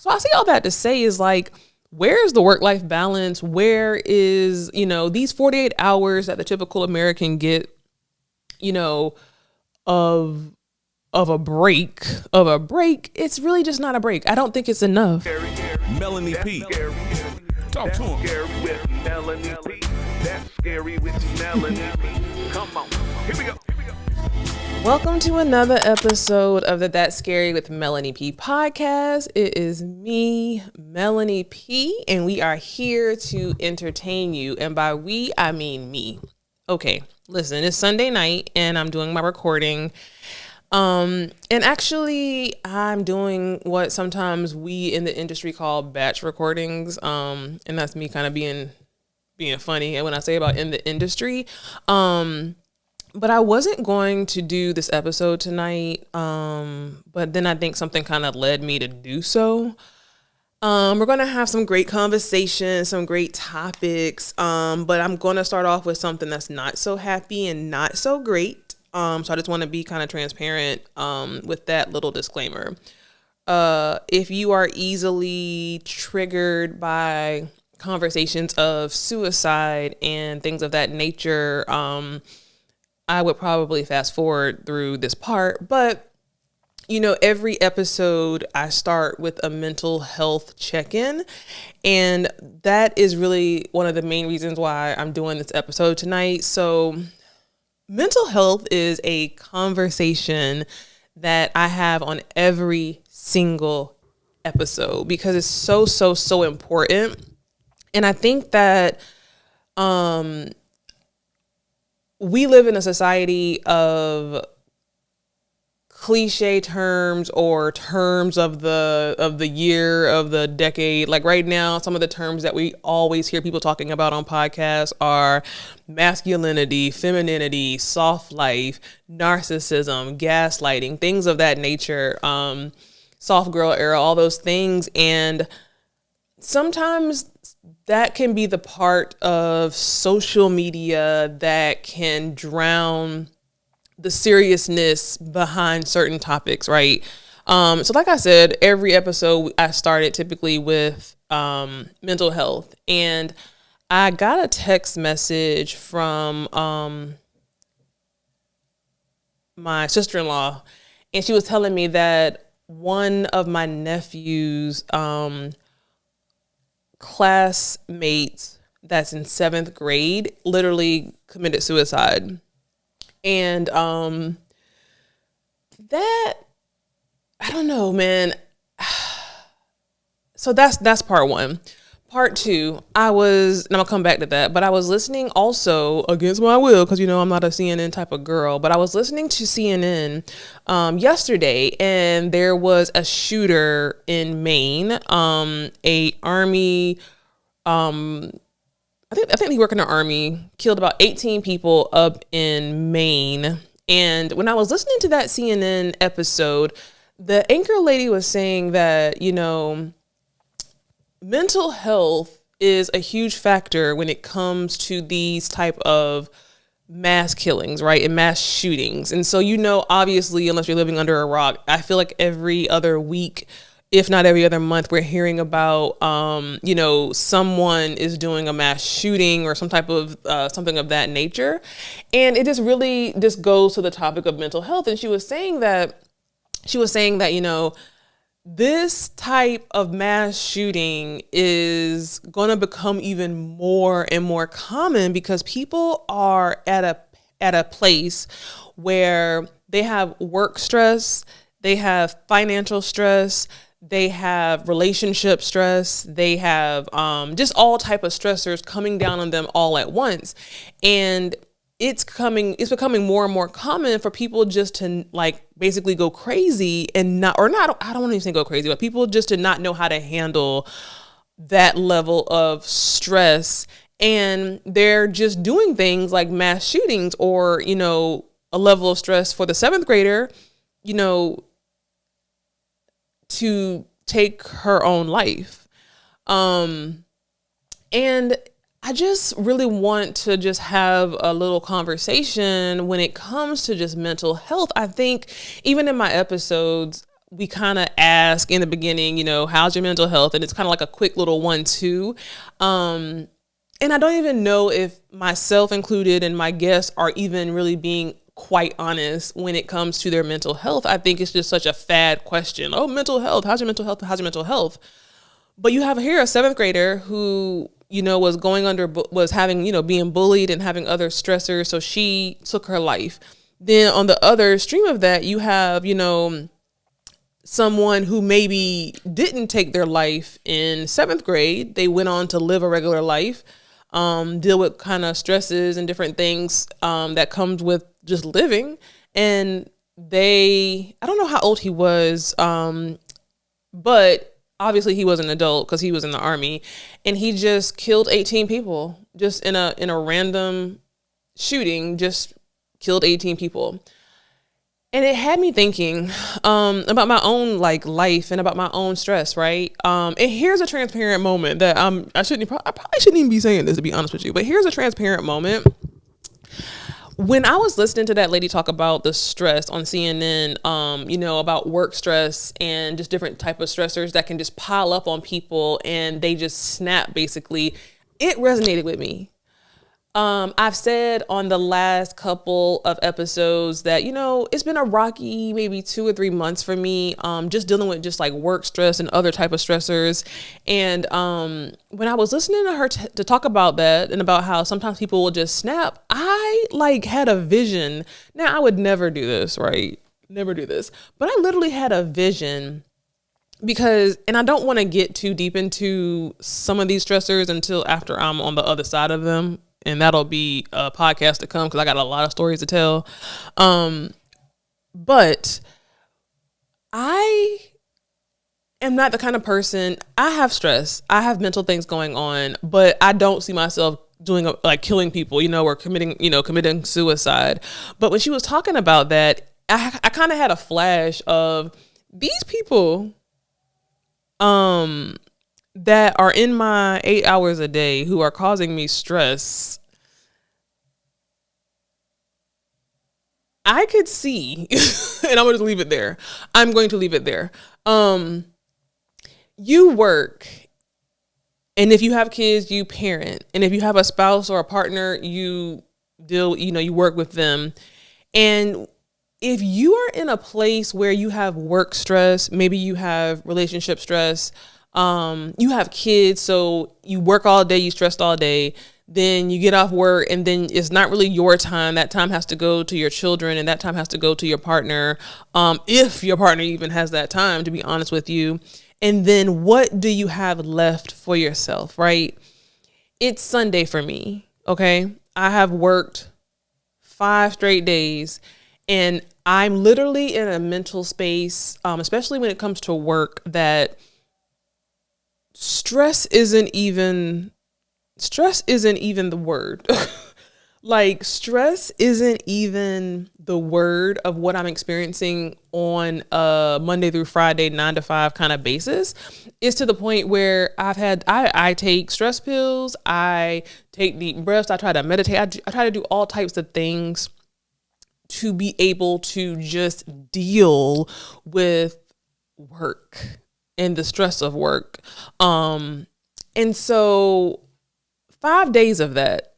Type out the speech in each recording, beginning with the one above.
So I say all that to say is like, where's the work-life balance? Where is, these 48 hours that the typical American get, of a break, it's really just not a break. I don't think it's enough. Melanie P. Talk to him. Scary with Melanie P. That's scary with Melanie P. Come on. Here we go. Welcome to another episode of the That's Scary with Melanie P podcast. It is me, Melanie P, and we are here to entertain you. And by we, I mean me. Okay, listen, it's Sunday night and I'm doing my recording. And actually I'm doing what sometimes we in the industry call batch recordings. And that's me kind of being funny. And when I say about in the industry, but I wasn't going to do this episode tonight. But then I think something kind of led me to do so. We're going to have some great conversations, some great topics. But I'm going to start off with something that's not so happy and not so great. So I just want to be kind of transparent, with that little disclaimer. If you are easily triggered by conversations of suicide and things of that nature, I would probably fast forward through this part, but every episode I start with a mental health check-in, and that is really one of the main reasons why I'm doing this episode tonight. So mental health is a conversation that I have on every single episode because it's so important. And I think that, we live in a society of cliche terms or terms of the year, of the decade. Like right now, some of the terms that we always hear people talking about on podcasts are masculinity, femininity, soft life, narcissism, gaslighting, things of that nature, soft girl era, all those things. And sometimes that can be the part of social media that can drown the seriousness behind certain topics, right? So like I said, every episode I started typically with mental health. And I got a text message from my sister-in-law, and she was telling me that one of my nephew's classmates that's in 7th grade literally committed suicide. And that, I don't know, man. So that's part one. Part two, and I'm gonna come back to that, but I was listening also against my will, because I'm not a CNN type of girl, but I was listening to CNN yesterday, and there was a shooter in Maine, a army, I think he worked in the army, killed about 18 people up in Maine. And when I was listening to that CNN episode, the anchor lady was saying that, mental health is a huge factor when it comes to these type of mass killings, right? And mass shootings. And so, obviously, unless you're living under a rock, I feel like every other week, if not every other month, we're hearing about, someone is doing a mass shooting or some type of something of that nature. And it just really just goes to the topic of mental health. And she was saying that, this type of mass shooting is going to become even more and more common because people are at a place where they have work stress, they have financial stress, they have relationship stress, they have just all type of stressors coming down on them all at once. And it's becoming more and more common for people just to basically go crazy and I don't want to even say go crazy, but people just to not know how to handle that level of stress. And they're just doing things like mass shootings or, a level of stress for the 7th grader, to take her own life. And I just really want to just have a little conversation when it comes to just mental health. I think even in my episodes, we kind of ask in the beginning, you know, how's your mental health? And it's kind of like a quick little 1-2. And I don't even know if myself included and my guests are even really being quite honest when it comes to their mental health. I think it's just such a fad question. Oh, mental health. How's your mental health? How's your mental health? But you have here a 7th grader who, you know, was having, you know, being bullied and having other stressors. So she took her life. Then on the other stream of that, you have, you know, someone who maybe didn't take their life in 7th grade. They went on to live a regular life, deal with kind of stresses and different things that comes with just living. And I don't know how old he was, but obviously he was an adult because he was in the Army, and he just killed 18 people just in a random shooting, just killed 18 people. And it had me thinking about my own like life and about my own stress, right? And here's a transparent moment that I probably shouldn't even be saying this, to be honest with you, but here's a transparent moment. When I was listening to that lady talk about the stress on CNN, you know, about work stress and just different type of stressors that can just pile up on people and they just snap, basically, it resonated with me. I've said on the last couple of episodes that, you know, it's been a rocky maybe 2 or 3 months for me, just dealing with just like work stress and other type of stressors. And when I was listening to her to talk about that and about how sometimes people will just snap, I like had a vision. Now I would never do this, right? Never do this. But I literally had a vision because, and I don't want to get too deep into some of these stressors until after I'm on the other side of them. And that'll be a podcast to come because I got a lot of stories to tell. But I am not the kind of person, I have stress. I have mental things going on, but I don't see myself doing like killing people, you know, or committing suicide. But when she was talking about that, I kind of had a flash of these people that are in my 8 hours a day who are causing me stress. I could see, and I'm going to leave it there. I'm going to leave it there. You work, and if you have kids, you parent. And if you have a spouse or a partner, you work with them. And if you are in a place where you have work stress, maybe you have relationship stress, you have kids, so you work all day, you stressed all day, then you get off work and then it's not really your time. That time has to go to your children and that time has to go to your partner. If your partner even has that time, to be honest with you. And then what do you have left for yourself, right? It's Sunday for me. Okay. I have worked 5 straight days and I'm literally in a mental space, especially when it comes to work, that stress isn't even the word. Like stress isn't even the word of what I'm experiencing on a Monday through Friday, 9 to 5 kind of basis. It's to the point where I take stress pills. I take deep breaths. I try to meditate. I try to do all types of things to be able to just deal with work and the stress of work. And so 5 days of that,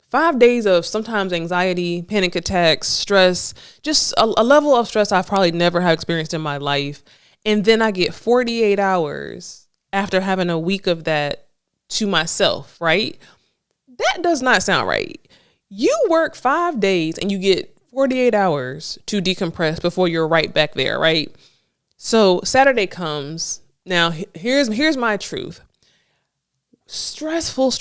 5 days of sometimes anxiety, panic attacks, stress, just a level of stress I've probably never have experienced in my life. And then I get 48 hours after having a week of that to myself, right? That does not sound right. You work 5 days and you get 48 hours to decompress before you're right back there, right? So Saturday comes. Now, here's my truth. Stressful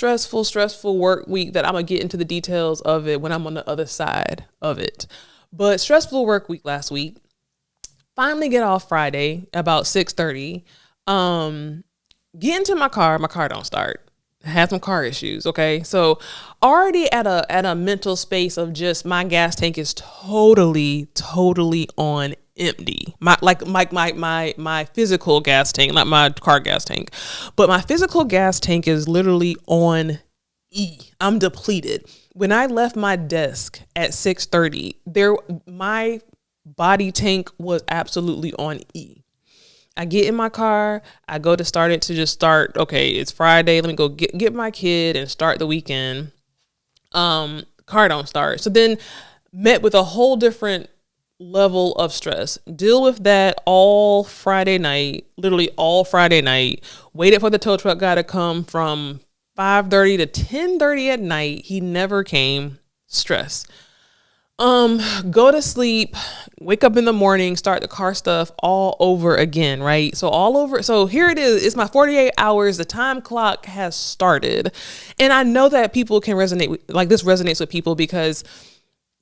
work week that I'm going to get into the details of it when I'm on the other side of it. But stressful work week last week. Finally get off Friday about 6:30. Get into my car. My car don't start. I had some car issues. Okay. So already at a mental space of just my gas tank is totally on empty. My physical gas tank, not my car gas tank, but my physical gas tank is literally on E. I'm depleted. When I left my desk at 6:30, my body tank was absolutely on E. I get in my car, I go to start it to just start. Okay, it's Friday. Let me go get my kid and start the weekend. Car don't start. So then met with a whole different level of stress. Deal with that all Friday night, literally all Friday night. Waited for the tow truck guy to come from 5:30 to 10:30 at night. He never came. Stress. Go to sleep, wake up in the morning, start the car stuff all over again, right? So all over. So here it is. It's my 48 hours. The time clock has started. And I know that people can resonate with, like this resonates with people because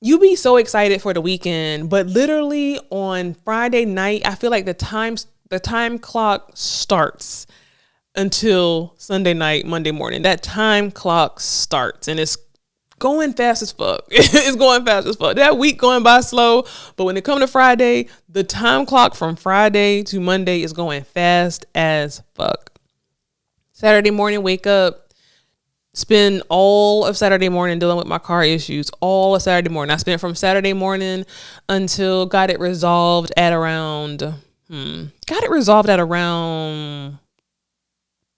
you be so excited for the weekend, but literally on Friday night, I feel like the time clock starts until Sunday night, Monday morning. That time clock starts and it's going fast as fuck. It's going fast as fuck. That week going by slow, but when it comes to Friday, the time clock from Friday to Monday is going fast as fuck. Saturday morning, wake up, spend all of Saturday morning dealing with my car issues, all of Saturday morning. I spent from Saturday morning until got it resolved at around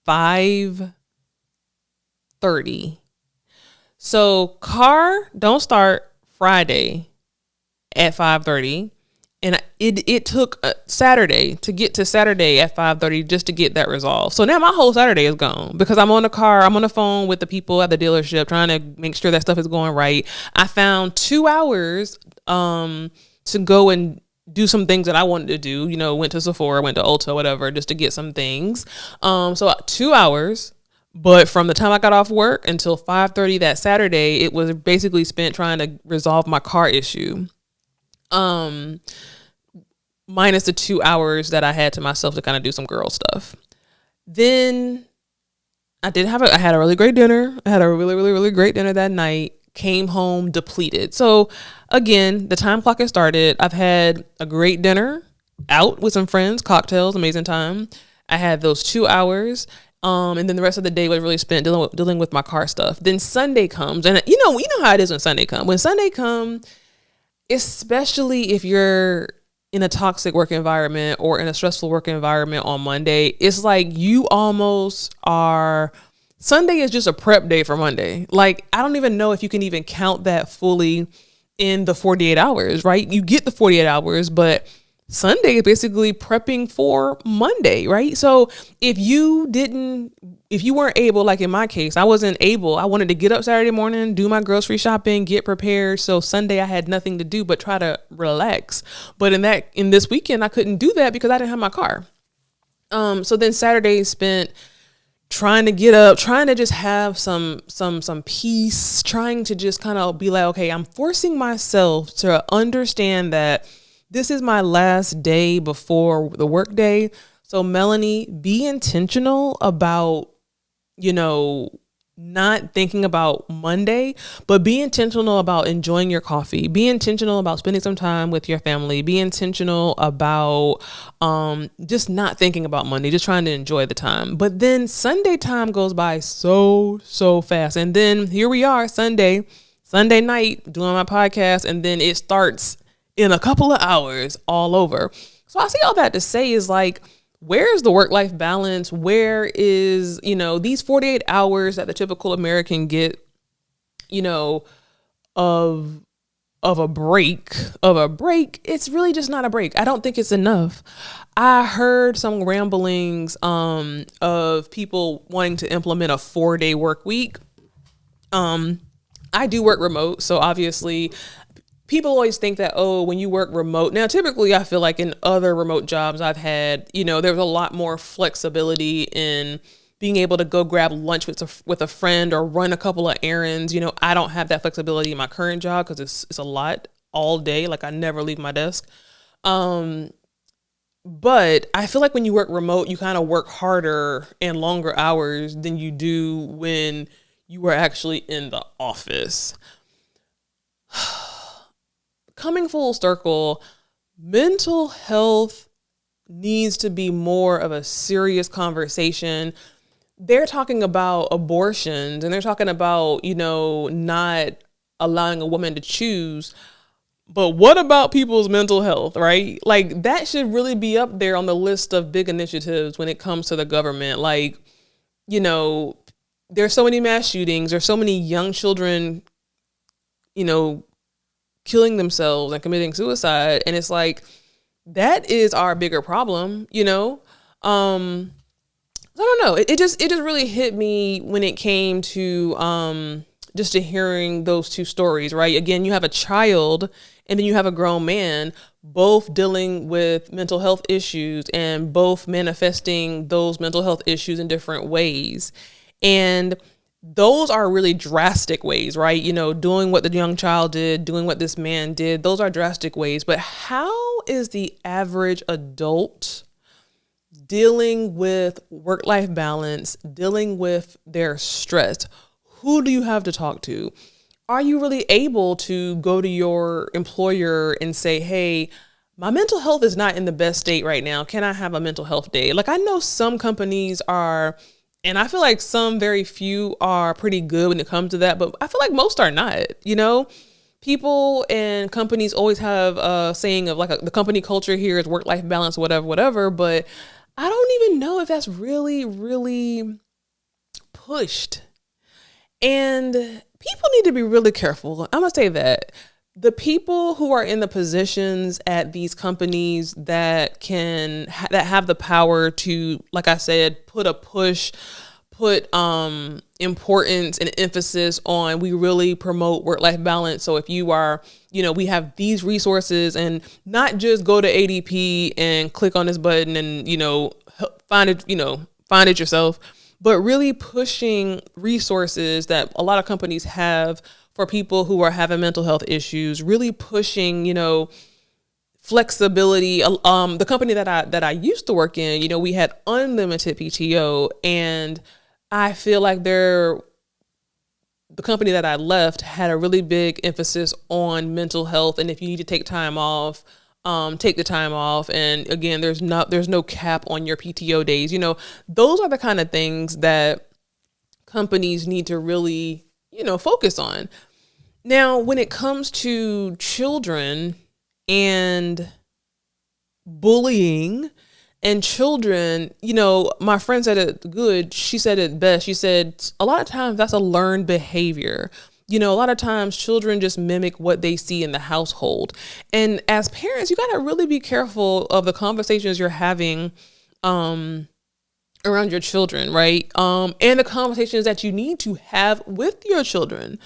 5:30. So car don't start Friday at 5:30. And it took Saturday to get to Saturday at 5:30 just to get that resolved. So now my whole Saturday is gone because I'm on the phone with the people at the dealership trying to make sure that stuff is going right. I found 2 hours to go and do some things that I wanted to do. You know, went to Sephora, went to Ulta, whatever, just to get some things. So 2 hours. But from the time I got off work until 5:30 that Saturday, it was basically spent trying to resolve my car issue. Minus the 2 hours that I had to myself to kind of do some girl stuff. Then I had a really great dinner. I had a really, really, really great dinner that night. Came home depleted. So again, the time clock has started. I've had a great dinner out with some friends, cocktails, amazing time. I had those 2 hours. And then the rest of the day was really spent dealing with my car stuff. Then Sunday comes, and you know how it is when Sunday comes. When Sunday comes, especially if you're in a toxic work environment or in a stressful work environment on Monday, it's like you almost are. Sunday is just a prep day for Monday. Like, I don't even know if you can even count that fully in the 48 hours, right? You get the 48 hours, but Sunday is basically prepping for Monday, right? So if you weren't able, like in my case, I wasn't able, I wanted to get up Saturday morning, do my grocery shopping, get prepared. So Sunday I had nothing to do but try to relax. But in this weekend, I couldn't do that because I didn't have my car. So then Saturday spent trying to get up, trying to just have some peace, trying to just kind of be like, okay, I'm forcing myself to understand that this is my last day before the work day. So Melanie, be intentional about, not thinking about Monday, but be intentional about enjoying your coffee. Be intentional about spending some time with your family. Be intentional about just not thinking about Monday, just trying to enjoy the time. But then Sunday time goes by so fast. And then here we are, Sunday night doing my podcast, and then it starts in a couple of hours all over. So I say all that to say is like, where's the work-life balance? Where is, these 48 hours that the typical American get, of a break, it's really just not a break. I don't think it's enough. I heard some ramblings of people wanting to implement a 4-day work week. I do work remote, so obviously people always think that, when you work remote. Now, typically, I feel like in other remote jobs I've had, there's a lot more flexibility in being able to go grab lunch with a friend or run a couple of errands. I don't have that flexibility in my current job because it's a lot all day. Like, I never leave my desk. But I feel like when you work remote, you kind of work harder and longer hours than you do when you are actually in the office. Coming full circle, mental health needs to be more of a serious conversation. They're talking about abortions and they're talking about, not allowing a woman to choose. But what about people's mental health, right? Like that should really be up there on the list of big initiatives when it comes to the government. Like, you know, there's so many mass shootings, there's so many young children, you know, killing themselves and committing suicide. And it's like, that is our bigger problem, you know? I don't know. It just really hit me when it came to just to hearing those two stories, right? Again, you have a child and then you have a grown man, both dealing with mental health issues and both manifesting those mental health issues in different ways. And those are really drastic ways, right? You know, doing what the young child did, doing what this man did, those are drastic ways. But how is the average adult dealing with work-life balance, dealing with their stress? Who do you have to talk to? Are you really able to go to your employer and say, hey, my mental health is not in the best state right now. Can I have a mental health day? Like I know some companies are, and I feel like some very few are pretty good when it comes to that, but I feel like most are not, you know? People and companies always have a saying of like the company culture here is work-life balance, whatever. But I don't even know if that's really pushed. And people need to be really careful. I'm going to say that the people who are in the positions at these companies that that have the power to, like I said, put importance and emphasis on, we really promote work-life balance. So if you are, you know, we have these resources, and not just go to ADP and click on this button and, you know, find it yourself, but really pushing resources that a lot of companies have for people who are having mental health issues, really pushing, you know, flexibility. The company that I used to work in, you know, we had unlimited PTO, and I feel like the company that I left had a really big emphasis on mental health. And if you need to take time off, take the time off. And again, there's no cap on your PTO days. You know, those are the kind of things that companies need to really, you know, focus on. Now, when it comes to children and bullying and children, you know, my friend said it good. She said it best. She said, a lot of times that's a learned behavior. You know, a lot of times children just mimic what they see in the household. And as parents, you got to really be careful of the conversations you're having around your children, right? And the conversations that you need to have with your children.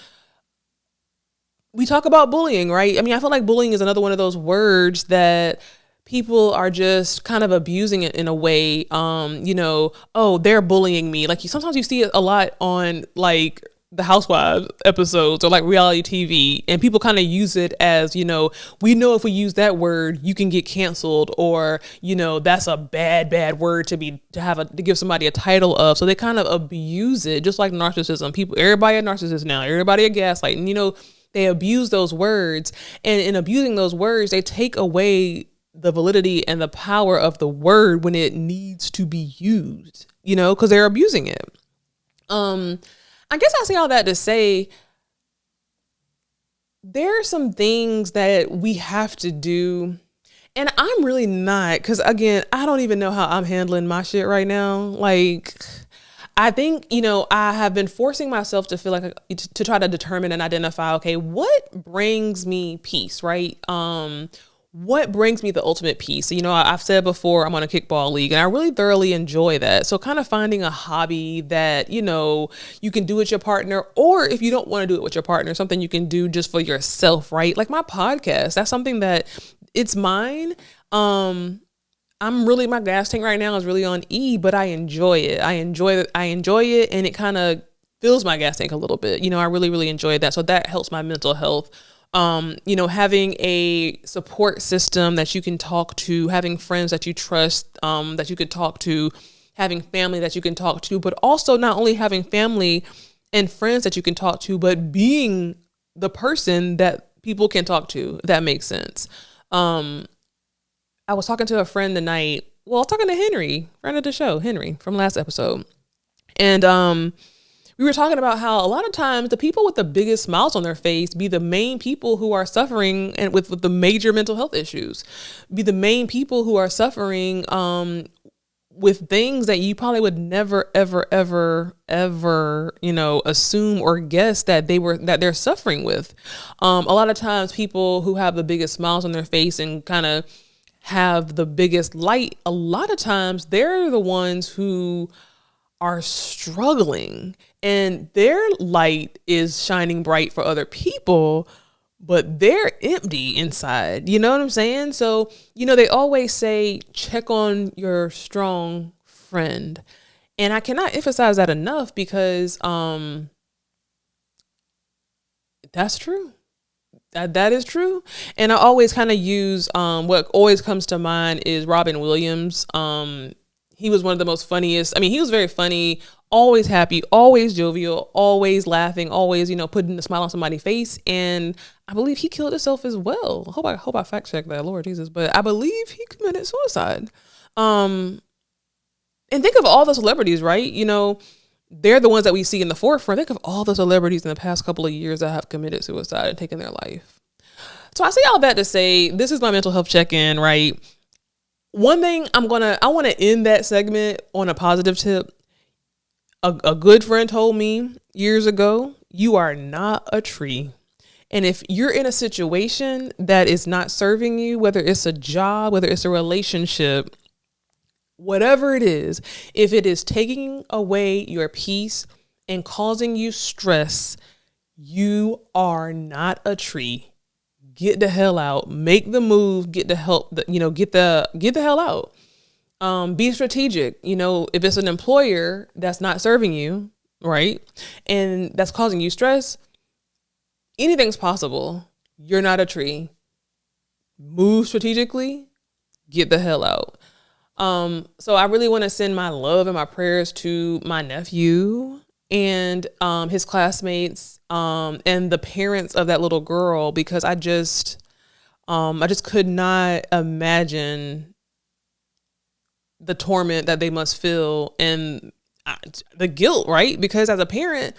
We talk about bullying, right? I mean, I feel like bullying is another one of those words that people are just kind of abusing it in a way. You know, oh, they're bullying me. Like sometimes you see it a lot on like the Housewives episodes or like reality TV, and people kind of use it as, you know, we know if we use that word, you can get canceled, or, you know, that's a bad word to give somebody a title of. So they kind of abuse it, just like narcissism. Everybody a narcissist now, everybody a gaslight, and, you know, they abuse those words, and in abusing those words, they take away the validity and the power of the word when it needs to be used, you know, because they're abusing it. I guess I say all that to say there are some things that we have to do, and I'm really not, because again, I don't even know how I'm handling my shit right now. Like, I think, you know, I have been forcing myself to feel like to try to determine and identify, okay, what brings me peace, right? What brings me the ultimate peace? So, you know, I've said before, I'm on a kickball league and I really thoroughly enjoy that. So kind of finding a hobby that, you know, you can do with your partner, or if you don't want to do it with your partner, something you can do just for yourself, right? Like my podcast, that's something that it's mine. My gas tank right now is really on E, but I enjoy it. I enjoy it. And it kind of fills my gas tank a little bit. You know, I really, really enjoy that. So that helps my mental health. You know, having a support system that you can talk to, having friends that you trust, that you could talk to, having family that you can talk to, but also not only having family and friends that you can talk to, but being the person that people can talk to, if that makes sense. I was talking to a friend tonight. Well, I was talking to Henry, friend of the show, Henry from last episode. And, we were talking about how a lot of times the people with the biggest smiles on their face be the main people who are suffering and with the major mental health issues, be the main people who are suffering with things that you probably would never, ever, ever, ever, assume or guess that they're suffering with. A lot of times people who have the biggest smiles on their face and kind of have the biggest light, a lot of times they're the ones who are struggling, and their light is shining bright for other people, but they're empty inside. You know what I'm saying? So, they always say, check on your strong friend. And I cannot emphasize that enough because that's true. That is true. And I always kind of use what always comes to mind is Robin Williams. He was one of the most funniest. I mean, he was very funny, always happy, always jovial, always laughing, always, putting a smile on somebody's face. And I believe he killed himself as well. Hope I fact checked that, Lord Jesus. But I believe he committed suicide. And think of all the celebrities, right? They're the ones that we see in the forefront. Think of all the celebrities in the past couple of years that have committed suicide and taken their life. So I say all that to say, this is my mental health check-in, right? One thing I want to end that segment on a positive tip. A good friend told me years ago, you are not a tree. And if you're in a situation that is not serving you, whether it's a job, whether it's a relationship, whatever it is, if it is taking away your peace and causing you stress, you are not a tree. Get the hell out. Make the move. Get the help. Get the hell out. Be strategic. If it's an employer that's not serving you, right, and that's causing you stress, anything's possible. You're not a tree. Move strategically. Get the hell out. So I really want to send my love and my prayers to my nephew and his classmates and the parents of that little girl, because I just could not imagine the torment that they must feel and the guilt, right? Because as a parent,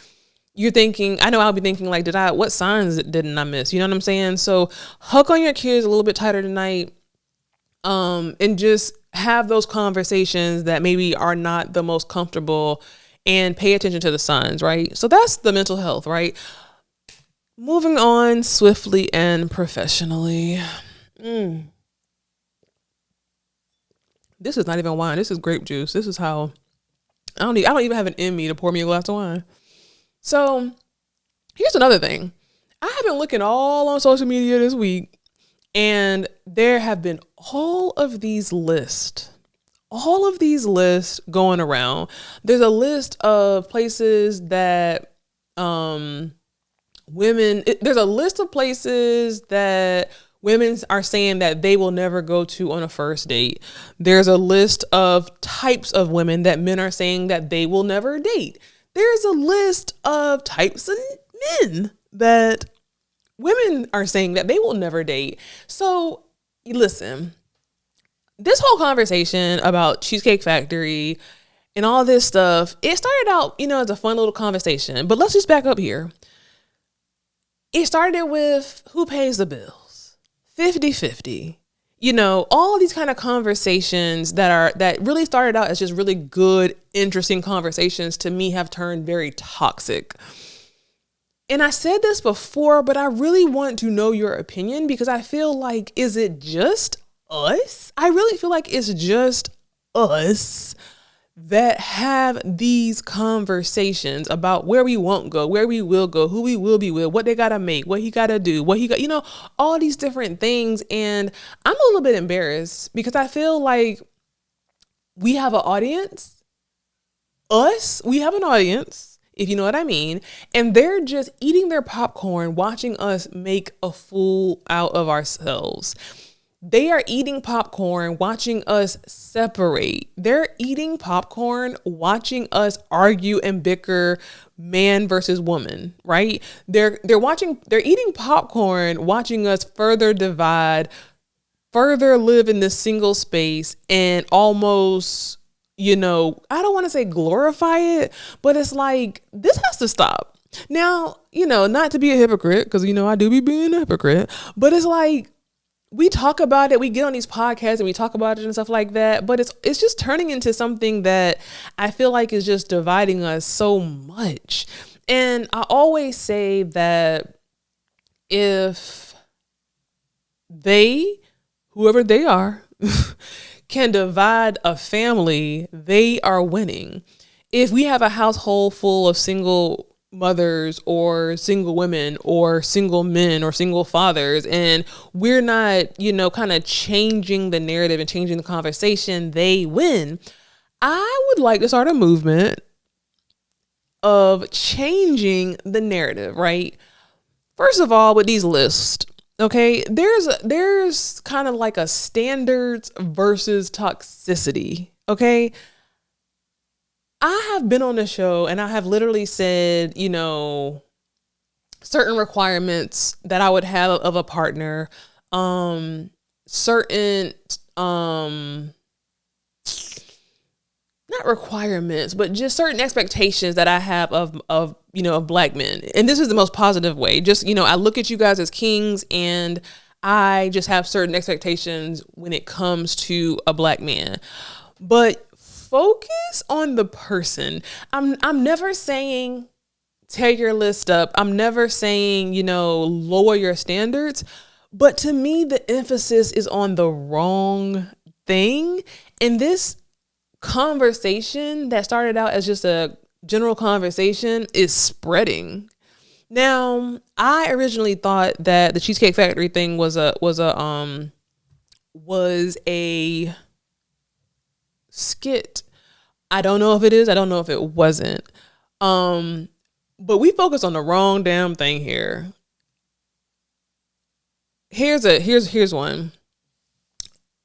you're thinking, I know I'll be thinking like, what signs didn't I miss? You know what I'm saying? So hug on your kids a little bit tighter tonight. And just have those conversations that maybe are not the most comfortable and pay attention to the signs, right? So that's the mental health, right? Moving on swiftly and professionally. This is not even wine. This is grape juice. This is how I don't even have it in me to pour me a glass of wine. So here's another thing. I have been looking all on social media this week, and there have been all of these lists going around. There's a list of places that there's a list of places that women are saying that they will never go to on a first date. There's a list of types of women that men are saying that they will never date. There's a list of types of men that women are saying that they will never date. So listen, this whole conversation about Cheesecake Factory and all this stuff, it started out, as a fun little conversation, but let's just back up here. It started with who pays the bills, 50-50, all these kind of conversations that really started out as just really good, interesting conversations, to me have turned very toxic. And I said this before, but I really want to know your opinion, because I feel like, is it just us? I really feel like it's just us that have these conversations about where we won't go, where we will go, who we will be with, what they got to make, what he got to do, what he got, all these different things. And I'm a little bit embarrassed because I feel like we have an audience. We have an audience, if you know what I mean. And they're just eating their popcorn, watching us make a fool out of ourselves. They are eating popcorn, watching us separate. They're eating popcorn, watching us argue and bicker, man versus woman, right? They're eating popcorn, watching us further divide, further live in this single space, and almost, I don't want to say glorify it, but it's like, this has to stop. Now, not to be a hypocrite, because, I do be being a hypocrite, but it's like, we talk about it, we get on these podcasts and we talk about it and stuff like that, but it's just turning into something that I feel like is just dividing us so much. And I always say that if whoever they are, can divide a family, they are winning. If we have a household full of single mothers or single women or single men or single fathers, and we're not, kind of changing the narrative and changing the conversation, they win. I would like to start a movement of changing the narrative, right? First of all, with these lists, okay, there's kind of like a standards versus toxicity, okay? I have been on the show and I have literally said, certain requirements that I would have of a partner, certain, not requirements, but just certain expectations that I have of Black men. And this is the most positive way. Just, I look at you guys as kings and I just have certain expectations when it comes to a Black man. But focus on the person. I'm never saying tear your list up. I'm never saying, lower your standards. But to me, the emphasis is on the wrong thing. And this conversation that started out as just a general conversation is spreading. Now, I originally thought that the Cheesecake Factory thing was a skit. I don't know if it is. I don't know if it wasn't. But we focus on the wrong damn thing here. Here's one.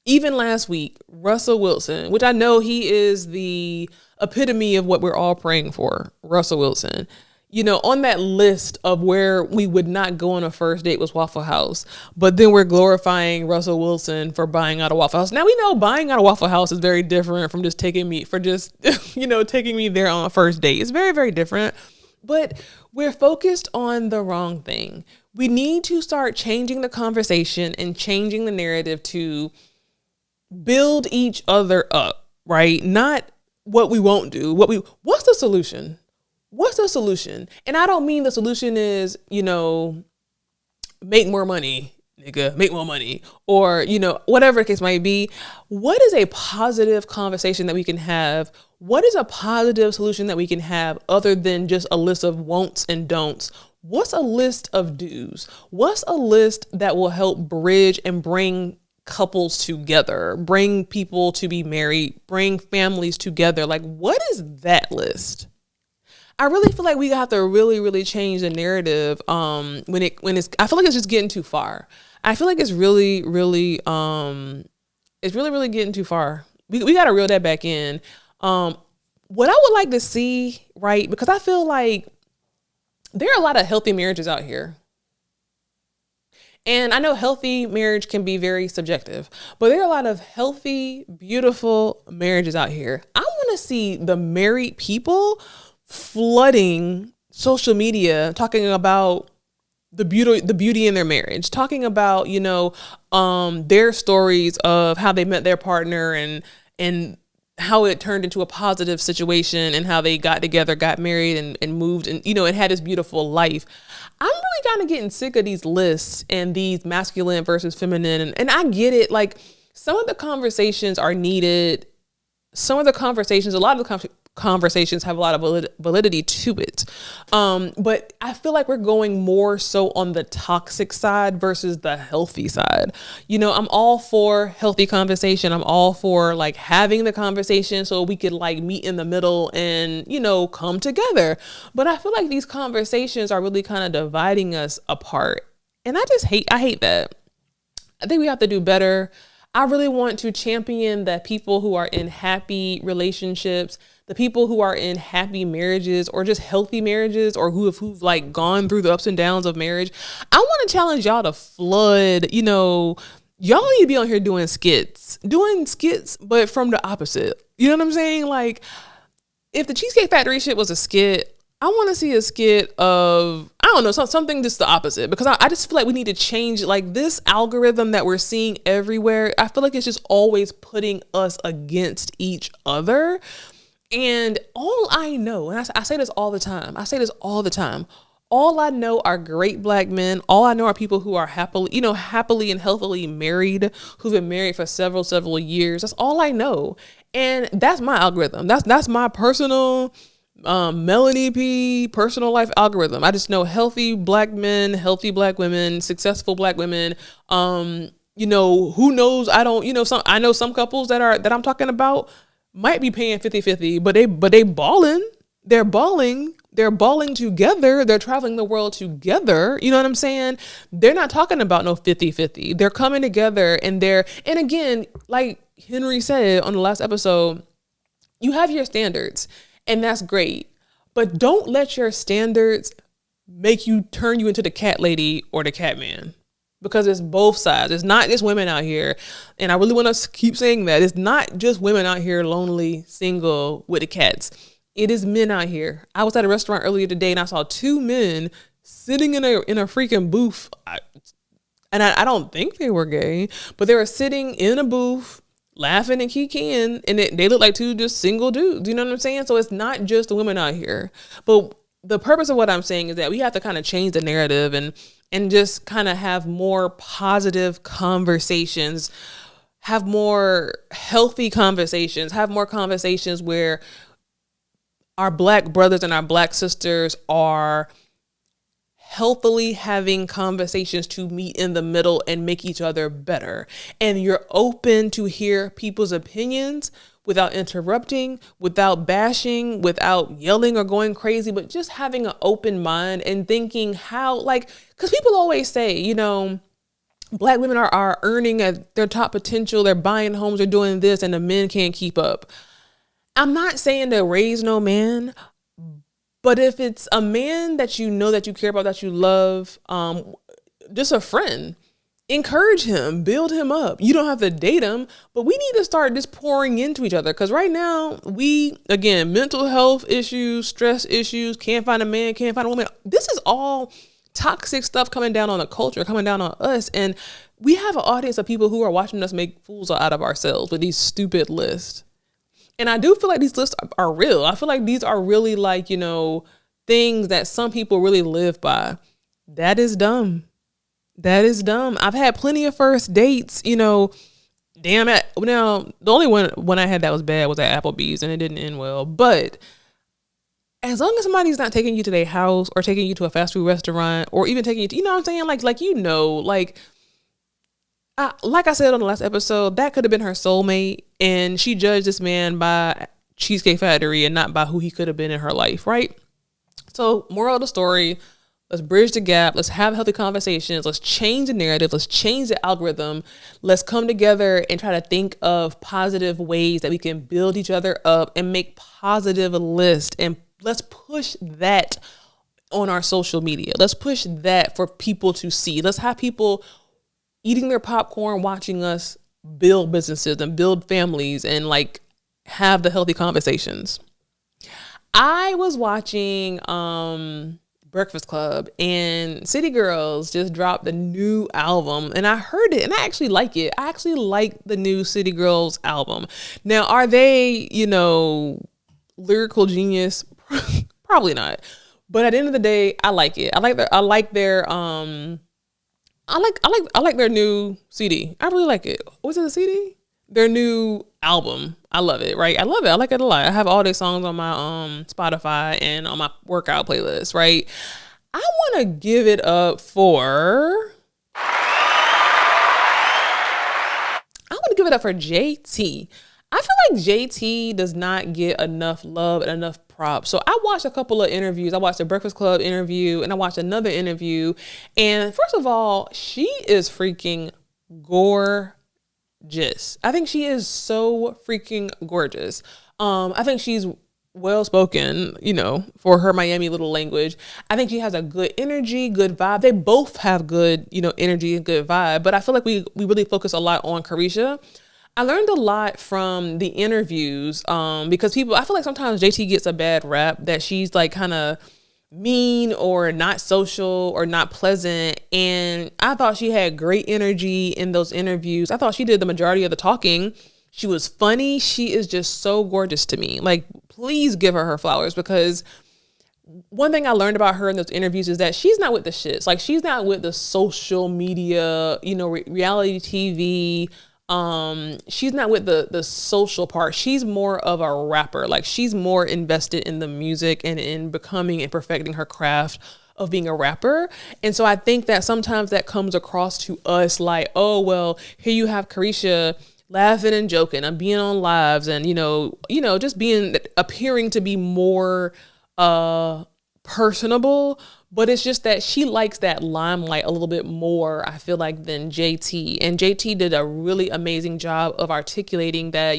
Even last week, Russell Wilson, which I know he is the epitome of what we're all praying for, Russell Wilson, on that list of where we would not go on a first date was Waffle House, but then we're glorifying Russell Wilson for buying out a Waffle House. Now we know buying out a Waffle House is very different from just taking me there on a first date. It's very, very different, but we're focused on the wrong thing. We need to start changing the conversation and changing the narrative to build each other up, right? Not what we won't do. What's the solution? What's the solution? And I don't mean the solution is, make more money, nigga, make more money, or, whatever the case might be. What is a positive conversation that we can have? What is a positive solution that we can have other than just a list of won'ts and don'ts? What's a list of do's? What's a list that will help bridge and bring couples together, bring people to be married, bring families together? Like, what is that list? I really feel like we have to really, really change the narrative. I feel like it's just getting too far. I feel like it's really, really getting too far. We got to reel that back in. What I would like to see, right? Because I feel like there are a lot of healthy marriages out here. And I know healthy marriage can be very subjective, but there are a lot of healthy, beautiful marriages out here. I want to see the married people flooding social media, talking about the beauty in their marriage, talking about, their stories of how they met their partner and how it turned into a positive situation and how they got together, got married and moved and, and had this beautiful life. I'm really kind of getting sick of these lists and these masculine versus feminine. And I get it. Like, some of the conversations are needed. A lot of the conversations have a lot of validity to it. But I feel like we're going more so on the toxic side versus the healthy side. I'm all for healthy conversation. I'm all for like having the conversation so we could like meet in the middle and, come together. But I feel like these conversations are really kind of dividing us apart. And I hate that. I think we have to do better. I really want to champion the people who are in happy relationships, the people who are in happy marriages or just healthy marriages or who've like gone through the ups and downs of marriage. I want to challenge y'all to flood, y'all need to be on here doing skits, but from the opposite. You know what I'm saying? Like, if the Cheesecake Factory shit was a skit, I want to see a skit of, I don't know, something just the opposite, because I just feel like we need to change, like, this algorithm that we're seeing everywhere. I feel like it's just always putting us against each other. And all I know, and I say this all the time, all I know are great black men. All I know are people who are happily and healthily married, who've been married for several years. That's all I know. And that's my algorithm. That's my personal Melanie P personal life algorithm. I just know healthy black men, healthy black women, successful black women. Who knows? I know some couples that I'm talking about might be paying 50-50, but they balling. They're balling together. They're traveling the world together. You know what I'm saying? They're not talking about no 50-50. They're coming together and again, like Henry said on the last episode, you have your standards and that's great, but don't let your standards turn you into the cat lady or the cat man, because it's both sides. It's not just women out here. And I really want to keep saying that it's not just women out here, lonely, single with the cats. It is men out here. I was at a restaurant earlier today and I saw two men sitting in a freaking booth. I don't think they were gay, but they were sitting in a booth laughing and kikiing, and they look like two just single dudes. You know what I'm saying? So it's not just the women out here. But the purpose of what I'm saying is that we have to kind of change the narrative and just kind of have more positive conversations, have more healthy conversations, have more conversations where our black brothers and our black sisters are healthily having conversations to meet in the middle and make each other better. And you're open to hear people's opinions without interrupting, without bashing, without yelling or going crazy, but just having an open mind and thinking because people always say, black women are earning at their top potential. They're buying homes, they're doing this, and the men can't keep up. I'm not saying to raise no man, but if it's a man that you know, that you care about, that you love, just a friend, encourage him, build him up. You don't have to date him, but we need to start just pouring into each other. Because right now, mental health issues, stress issues, can't find a man, can't find a woman. This is all toxic stuff coming down on the culture, coming down on us. And we have an audience of people who are watching us make fools out of ourselves with these stupid lists. And I do feel like these lists are real. I feel like these are really things that some people really live by. That is dumb. I've had plenty of first dates, Now, the only one I had that was bad was at Applebee's, and it didn't end well. But as long as somebody's not taking you to their house or taking you to a fast food restaurant or even taking you to, you know what I'm saying? Like I said on the last episode, that could have been her soulmate, and she judged this man by Cheesecake Factory and not by who he could have been in her life, right? So, moral of the story, let's bridge the gap. Let's have healthy conversations. Let's change the narrative. Let's change the algorithm. Let's come together and try to think of positive ways that we can build each other up and make positive lists. And let's push that on our social media. Let's push that for people to see. Let's have people eating their popcorn, watching us build businesses and build families and have the healthy conversations. I was watching Breakfast Club, and City Girls just dropped a new album, and I heard it and I actually like it. I actually like the new City Girls album. Now, are they, lyrical genius? Probably not. But at the end of the day, I like it. I like their new CD. I really like it. Was it a CD? Their new album. I love it, right? I love it. I like it a lot. I have all their songs on my Spotify and on my workout playlist, right? I want to give it up for JT. I feel like JT does not get enough love and enough props. So I watched a couple of interviews. I watched the Breakfast Club interview and I watched another interview. And first of all, she is freaking gorgeous. I think she is so freaking gorgeous. I think she's well spoken, for her Miami little language. I think she has a good energy, good vibe. They both have good, energy and good vibe. But I feel like we really focus a lot on Carisha. I learned a lot from the interviews because I feel like sometimes JT gets a bad rap that she's like kind of mean or not social or not pleasant. And I thought she had great energy in those interviews. I thought she did the majority of the talking. She was funny. She is just so gorgeous to me. Like, please give her flowers, because one thing I learned about her in those interviews is that she's not with the shits. Like, she's not with the social media, reality TV. She's not with the social part. She's more of a rapper. Like, she's more invested in the music and in becoming and perfecting her craft of being a rapper. And so I think that sometimes that comes across to us like, oh, well, here you have Carisha laughing and joking. I'm being on lives and, just appearing to be more personable. But it's just that she likes that limelight a little bit more, I feel like, than JT. And JT did a really amazing job of articulating that,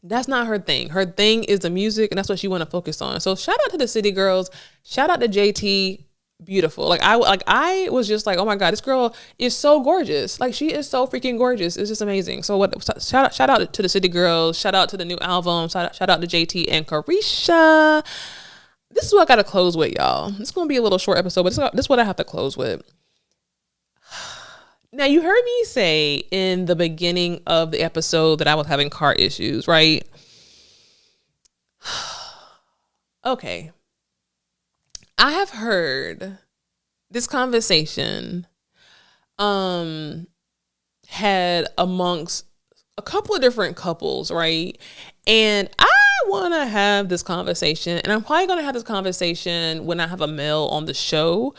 that's not her thing. Her thing is the music, and that's what she want to focus on. So shout out to the City Girls. Shout out to JT. Beautiful. I was just like, oh my God, this girl is so gorgeous. Like, she is so freaking gorgeous. It's just amazing. So shout out to the City Girls. Shout out to the new album. Shout out to JT and Carisha. This is what I got to close with, y'all. It's going to be a little short episode, but this is what I have to close with. Now, you heard me say in the beginning of the episode that I was having car issues, right? Okay. I have heard this conversation had amongst a couple of different couples, right? And I want to have this conversation, and I'm probably going to have this conversation when I have a male on the show.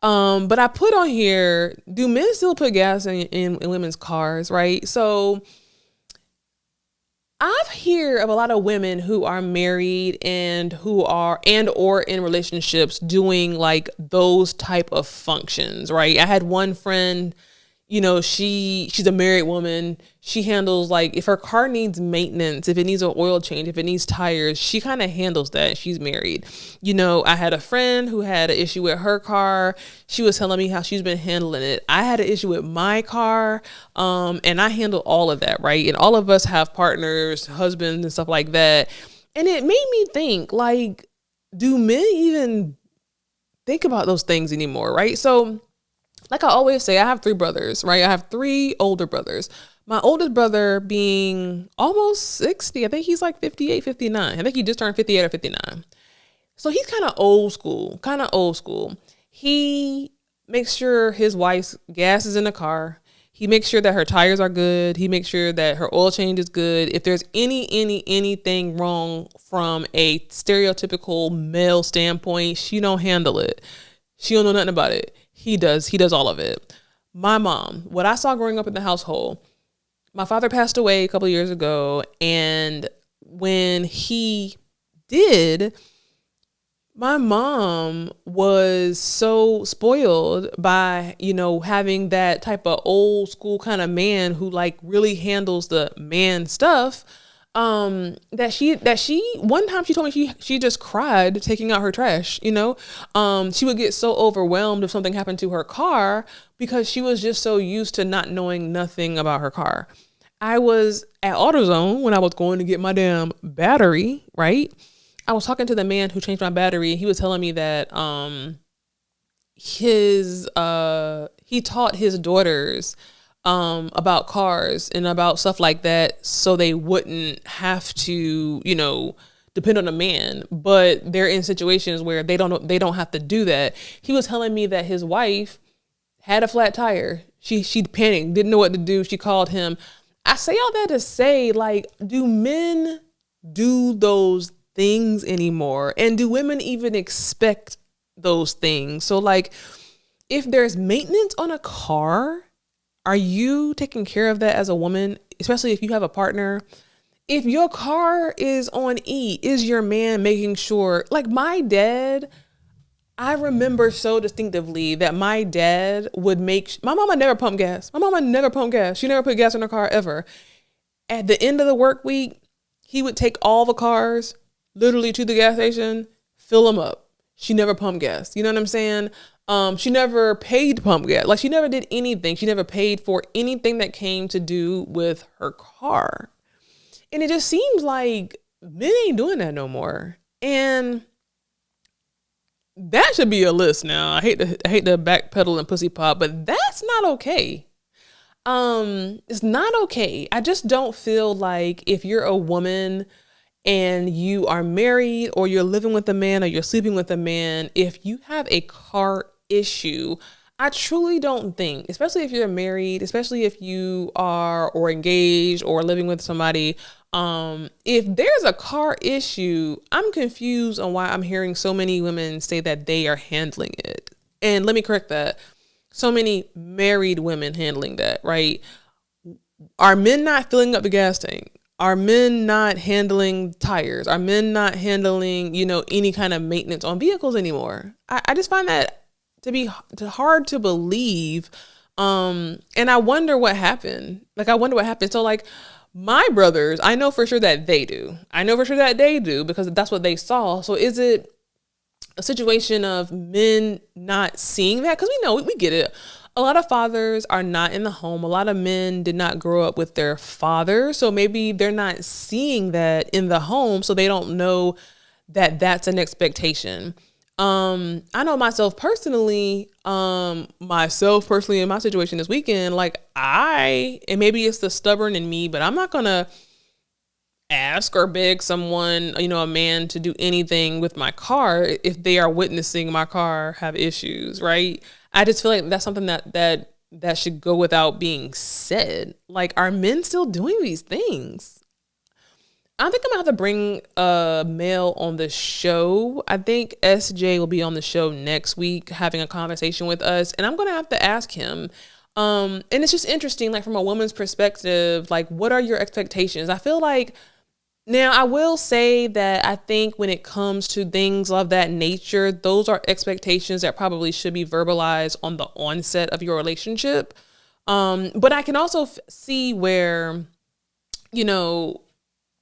But I put on here, do men still put gas in women's cars, right? So I've heard of a lot of women who are married and or in relationships doing like those type of functions, right? I had one friend, she's a married woman. She handles, like, if her car needs maintenance, if it needs an oil change, if it needs tires, she kind of handles that. She's married. I had a friend who had an issue with her car. She was telling me how she's been handling it. I had an issue with my car, and I handle all of that, right? And all of us have partners, husbands, and stuff like that. And it made me think, like, do men even think about those things anymore, right? So, like I always say, I have 3 brothers, right? I have 3 older brothers. My oldest brother being almost 60. I think he's like 58, 59. I think he just turned 58 or 59. So he's kind of old school. He makes sure his wife's gas is in the car. He makes sure that her tires are good. He makes sure that her oil change is good. If there's anything wrong from a stereotypical male standpoint, she don't handle it. She don't know nothing about it. He does all of it. My mom, what I saw growing up in the household, my father passed away a couple of years ago. And when he did, my mom was so spoiled by, having that type of old school kind of man who like really handles the man stuff. That she one time she told me she just cried taking out her trash, she would get so overwhelmed if something happened to her car because she was just so used to not knowing nothing about her car. I was at AutoZone when I was going to get my damn battery, right? I was talking to the man who changed my battery. He was telling me that he taught his daughters about cars and about stuff like that, so they wouldn't have to, depend on a man. But they're in situations where they don't have to do that. He was telling me that his wife had a flat tire. She panicked, didn't know what to do. She called him. I say all that to say, like, do men do those things anymore? And do women even expect those things? So, like, if there's maintenance on a car, are you taking care of that as a woman, especially if you have a partner? If your car is on E, is your man making sure? Like, my dad, I remember so distinctively that my dad would my mama never pumped gas. She never put gas in her car ever. At the end of the work week, he would take all the cars literally to the gas station, fill them up. She never pumped gas. You know what I'm saying? She never paid to pump gas. Like, she never did anything. She never paid for anything that came to do with her car. And it just seems like men ain't doing that no more. And that should be a list now. I hate to backpedal and pussy pop, but that's not okay. It's not okay. I just don't feel like if you're a woman and you are married or you're living with a man or you're sleeping with a man, if you have a car issue, I truly don't think, especially if you're married, especially if you are or engaged or living with somebody, if there's a car issue, I'm confused on why I'm hearing so many women say that they are handling it. And let me correct that. So many married women handling that, right? Are men not filling up the gas tank? Are men not handling tires? Are men not handling, any kind of maintenance on vehicles anymore? I just find that to be hard to believe. And I wonder what happened. So like my brothers, I know for sure that they do. Because that's what they saw. So is it a situation of men not seeing that? Because we get it. A lot of fathers are not in the home. A lot of men did not grow up with their father. So maybe they're not seeing that in the home. So they don't know that that's an expectation. I know myself personally in my situation this weekend, and maybe it's the stubborn in me, but I'm not going to ask or beg someone, a man, to do anything with my car if they are witnessing my car have issues, right? I just feel like that's something that should go without being said. Like, are men still doing these things? I think I'm gonna have to bring a male on the show. I think SJ will be on the show next week having a conversation with us, and I'm gonna have to ask him. And it's just interesting, like, from a woman's perspective, like, what are your expectations? I feel like, now I will say that I think when it comes to things of that nature, those are expectations that probably should be verbalized on the onset of your relationship. But I can also see where,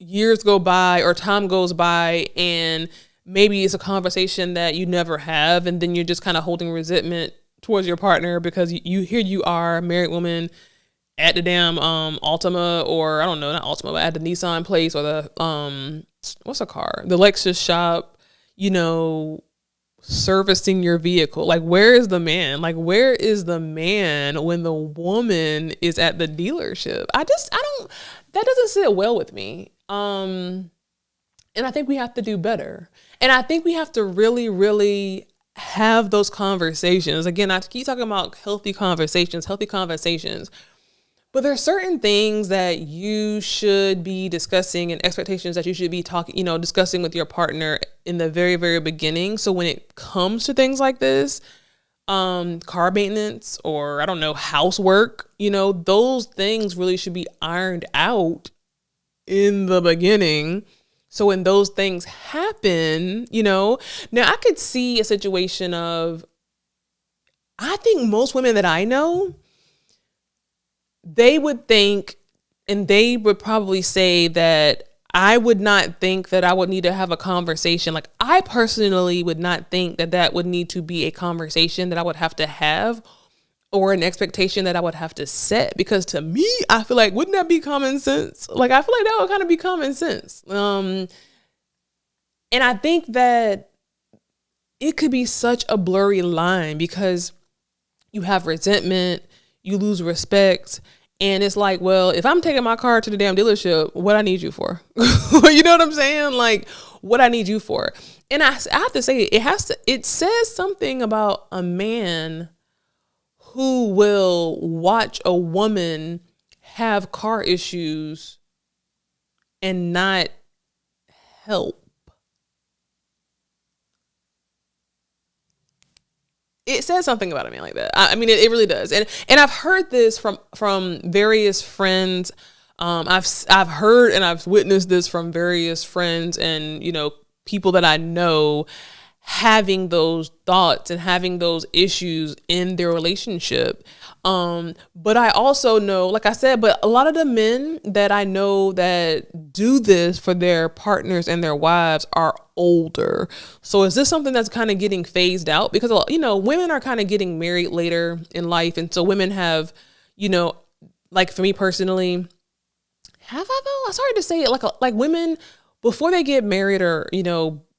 years go by or time goes by and maybe it's a conversation that you never have. And then you're just kind of holding resentment towards your partner because you are a married woman at the damn Altima, or I don't know, not Altima, but at the Nissan place or the what's a car? The Lexus shop, servicing your vehicle. Like, where is the man? Like, where is the man when the woman is at the dealership? That doesn't sit well with me. And I think we have to do better. And I think we have to really, really have those conversations. Again, I keep talking about healthy conversations. But there are certain things that you should be discussing and expectations that you should be discussing with your partner in the very, very beginning. So when it comes to things like this, car maintenance or, I don't know, housework, those things really should be ironed out in the beginning. So when those things happen, now I could see a situation of, I think most women that I know, they would think, and they would probably say that I would not think that I would need to have a conversation. Like, I personally would not think that would need to be a conversation that I would have to have or an expectation that I would have to set. Because to me, I feel like, wouldn't that be common sense? Like, I feel like that would kind of be common sense. And I think that it could be such a blurry line because you have resentment, you lose respect. And it's like, well, if I'm taking my car to the damn dealership, what I need you for? You know what I'm saying? Like, what I need you for. And I have to say, it says something about a man who will watch a woman have car issues and not help. It says something about a man like that. I mean, it really does. And I've heard this from various friends. I've heard and I've witnessed this from various friends and, people that I know, having those thoughts and having those issues in their relationship. But I also know, like I said, but a lot of the men that I know that do this for their partners and their wives are older. So is this something that's kind of getting phased out? Because, women are kind of getting married later in life. And so women have, like for me personally, have I though? I'm sorry to say it, like women, before they get married or,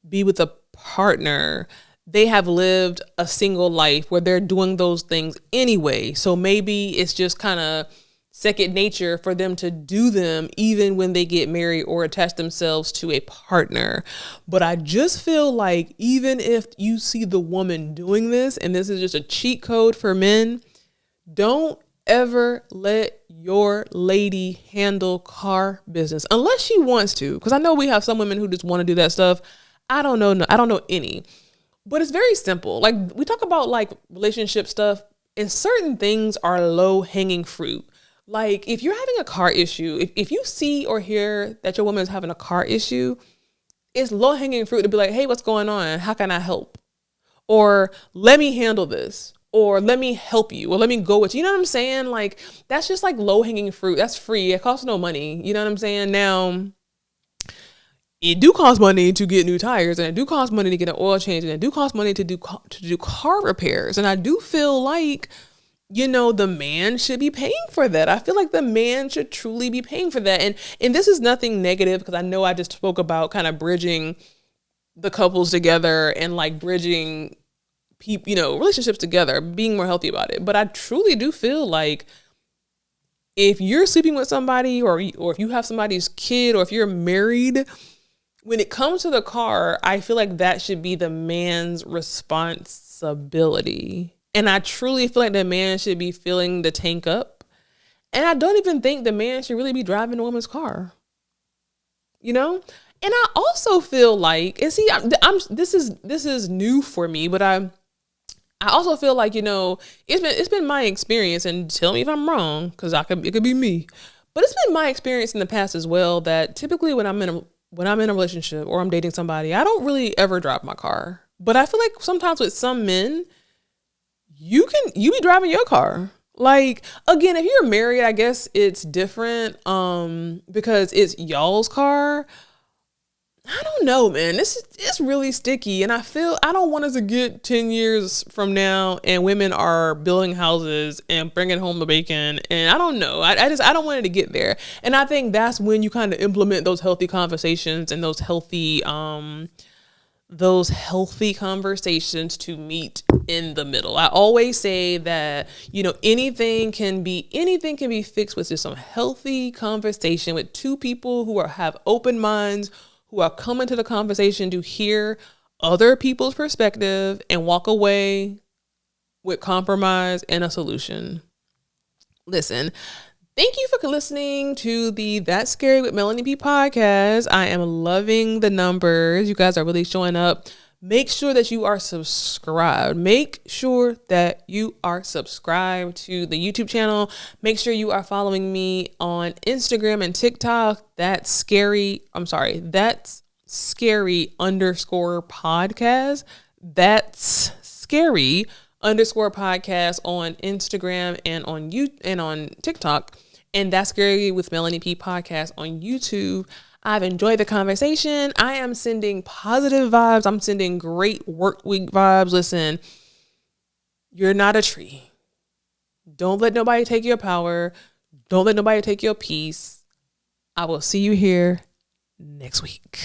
be with a partner, they have lived a single life where they're doing those things anyway. So maybe it's just kind of second nature for them to do them even when they get married or attach themselves to a partner. But I just feel like even if you see the woman doing this, and this is just a cheat code for men, don't ever let your lady handle car business unless she wants to. Because I know we have some women who just want to do that stuff. I don't know any. But it's very simple. Like we talk about like relationship stuff, and certain things are low hanging fruit. Like if you're having a car issue, if you see or hear that your woman is having a car issue, it's low hanging fruit to be like, hey, what's going on? How can I help? Or let me handle this. Or let me help you. Or let me go with you. You know what I'm saying? Like that's just like low hanging fruit. That's free. It costs no money. You know what I'm saying? Now, it do cost money to get new tires, and it do cost money to get an oil change, and it do cost money to do car repairs. And I do feel like, the man should be paying for that. I feel like the man should truly be paying for that. And this is nothing negative, because I know I just spoke about kind of bridging the couples together and like bridging people, relationships together, being more healthy about it. But I truly do feel like if you're sleeping with somebody or if you have somebody's kid or if you're married, when it comes to the car, I feel like that should be the man's responsibility. And I truly feel like the man should be filling the tank up. And I don't even think the man should really be driving a woman's car. And I also feel like, and see, this is new for me, but I also feel like, it's been my experience, and tell me if I'm wrong, because it could be me, but it's been my experience in the past as well that typically when I'm in a relationship or I'm dating somebody, I don't really ever drive my car. But I feel like sometimes with some men, you be driving your car. Like, again, if you're married, I guess it's different because it's y'all's car. I don't know, man. It's really sticky. And I don't want us to get 10 years from now and women are building houses and bringing home the bacon. And I don't know. I don't want it to get there. And I think that's when you kind of implement those healthy conversations and those healthy conversations to meet in the middle. I always say that, anything can be fixed with just some healthy conversation with two people who have open minds, who are coming to the conversation to hear other people's perspective and walk away with compromise and a solution. Listen, thank you for listening to the That's Scary with Melanie P podcast. I am loving the numbers. You guys are really showing up. Make sure that you are subscribed. Make sure that you are subscribed to the YouTube channel. Make sure you are following me on Instagram and TikTok. That's scary _ podcast. That's scary _ podcast on Instagram and on TikTok. And That's Scary with Melanie P podcast on YouTube. I've enjoyed the conversation. I am sending positive vibes. I'm sending great work week vibes. Listen, you're not a tree. Don't let nobody take your power. Don't let nobody take your peace. I will see you here next week.